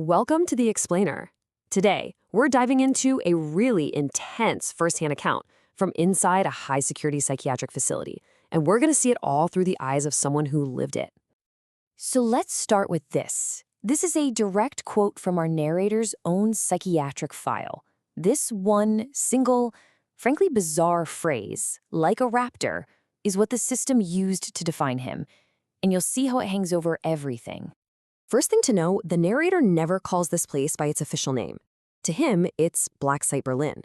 Welcome to The Explainer. Today, we're diving into a really intense firsthand account from inside a high-security psychiatric facility, and we're going to see it all through the eyes of someone who lived it. So let's start with this. This is a direct quote from our narrator's own psychiatric file. This one single, frankly bizarre phrase, like a raptor, is what the system used to define him, and you'll see how it hangs over everything. First thing to know, the narrator never calls this place by its official name. To him, it's Blacksite, Berlin.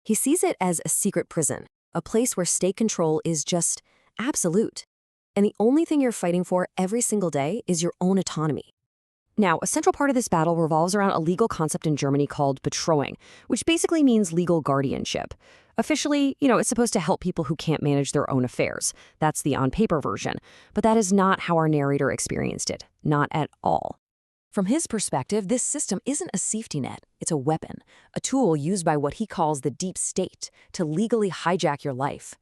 He sees it as a secret prison, a place where state control is just absolute. And the only thing you're fighting for every single day is your own autonomy. Now, a central part of this battle revolves around a legal concept in Germany called betreuung, which basically means legal guardianship. Officially, it's supposed to help people who can't manage their own affairs. That's the on-paper version. But that is not how our narrator experienced it. Not at all. From his perspective, this system isn't a safety net. It's a weapon, a tool used by what he calls the deep state to legally hijack your life.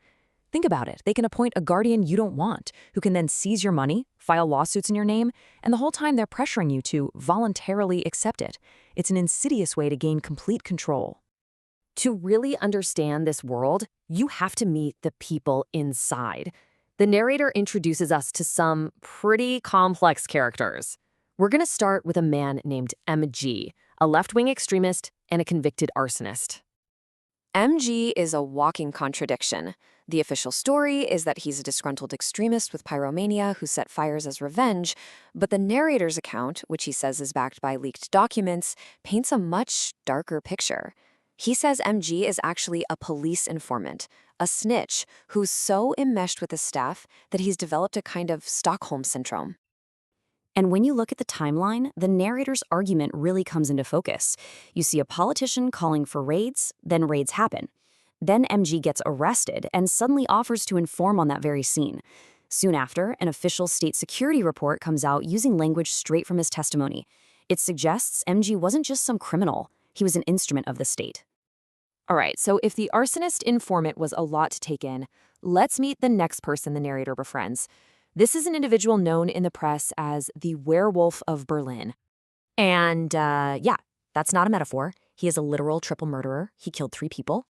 Think about it. They can appoint a guardian you don't want, who can then seize your money, file lawsuits in your name, and the whole time they're pressuring you to voluntarily accept it. It's an insidious way to gain complete control. To really understand this world, you have to meet the people inside. The narrator introduces us to some pretty complex characters. We're going to start with a man named MG, a left-wing extremist and a convicted arsonist. MG is a walking contradiction. The official story is that he's a disgruntled extremist with pyromania who set fires as revenge, but the narrator's account, which he says is backed by leaked documents, paints a much darker picture. He says MG is actually a police informant, a snitch who's so enmeshed with the staff that he's developed a kind of Stockholm syndrome. And when you look at the timeline, the narrator's argument really comes into focus. You see a politician calling for raids, then raids happen. Then MG gets arrested and suddenly offers to inform on that very scene. Soon after, an official state security report comes out using language straight from his testimony. It suggests MG wasn't just some criminal, he was an instrument of the state. All right, so if the arsonist informant was a lot to take in, let's meet the next person the narrator befriends. This is an individual known in the press as the Werewolf of Berlin. And yeah, that's not a metaphor. He is a literal triple murderer. He killed 3 people.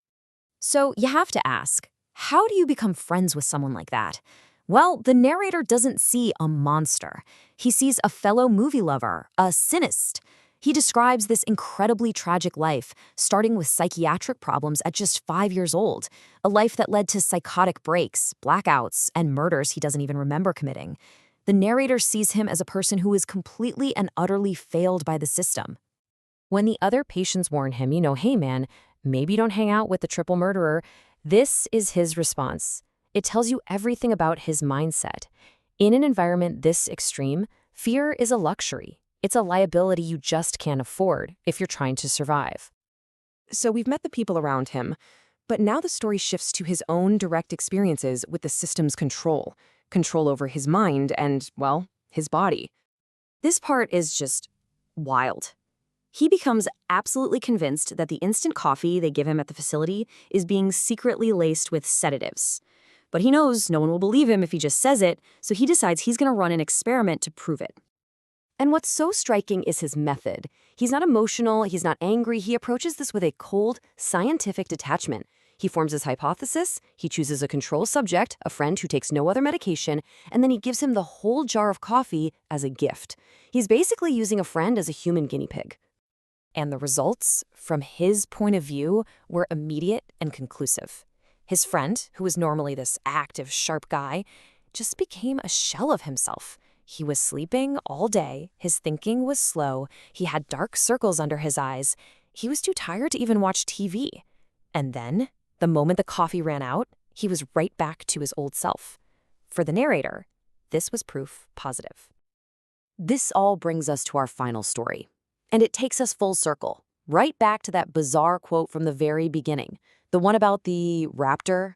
So you have to ask, how do you become friends with someone like that? Well, the narrator doesn't see a monster. He sees a fellow movie lover, a cynist. He describes this incredibly tragic life, starting with psychiatric problems at just 5 years old, a life that led to psychotic breaks, blackouts, and murders he doesn't even remember committing. The narrator sees him as a person who is completely and utterly failed by the system. When the other patients warn him, hey man, maybe don't hang out with the triple murderer, this is his response. It tells you everything about his mindset. In an environment this extreme, fear is a luxury. It's a liability you just can't afford if you're trying to survive. So we've met the people around him, but now the story shifts to his own direct experiences with the system's control over his mind and, well, his body. This part is just wild. He becomes absolutely convinced that the instant coffee they give him at the facility is being secretly laced with sedatives. But he knows no one will believe him if he just says it, so he decides he's going to run an experiment to prove it. And what's so striking is his method. He's not emotional, he's not angry, he approaches this with a cold, scientific detachment. He forms his hypothesis, he chooses a control subject, a friend who takes no other medication, and then he gives him the whole jar of coffee as a gift. He's basically using a friend as a human guinea pig. And the results, from his point of view, were immediate and conclusive. His friend, who was normally this active, sharp guy, just became a shell of himself. He was sleeping all day, his thinking was slow, he had dark circles under his eyes, he was too tired to even watch TV. And then, the moment the coffee ran out, he was right back to his old self. For the narrator, this was proof positive. This all brings us to our final story. And it takes us full circle, right back to that bizarre quote from the very beginning, the one about the raptor.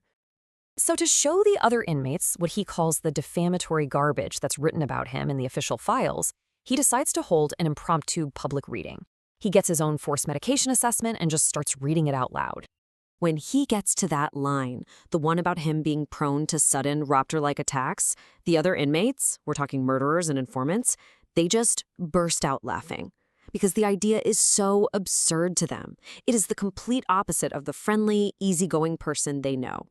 So to show the other inmates what he calls the defamatory garbage that's written about him in the official files, he decides to hold an impromptu public reading. He gets his own forced medication assessment and just starts reading it out loud. When he gets to that line, the one about him being prone to sudden raptor-like attacks, the other inmates, we're talking murderers and informants, they just burst out laughing. because the idea is so absurd to them. It is the complete opposite of the friendly, easygoing person they know.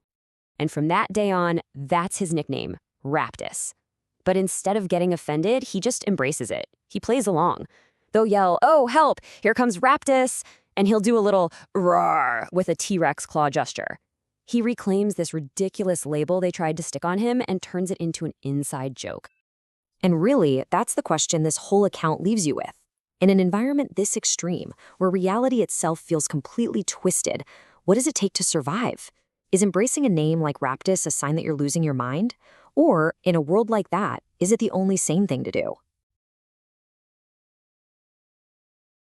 And from that day on, that's his nickname, Raptus. But instead of getting offended, he just embraces it. He plays along. They'll yell, "Oh, help, here comes Raptus," and he'll do a little roar with a T-Rex claw gesture. He reclaims this ridiculous label they tried to stick on him and turns it into an inside joke. And really, that's the question this whole account leaves you with. In an environment this extreme, where reality itself feels completely twisted, what does it take to survive? Is embracing a name like Raptus a sign that you're losing your mind? Or, in a world like that, is it the only sane thing to do?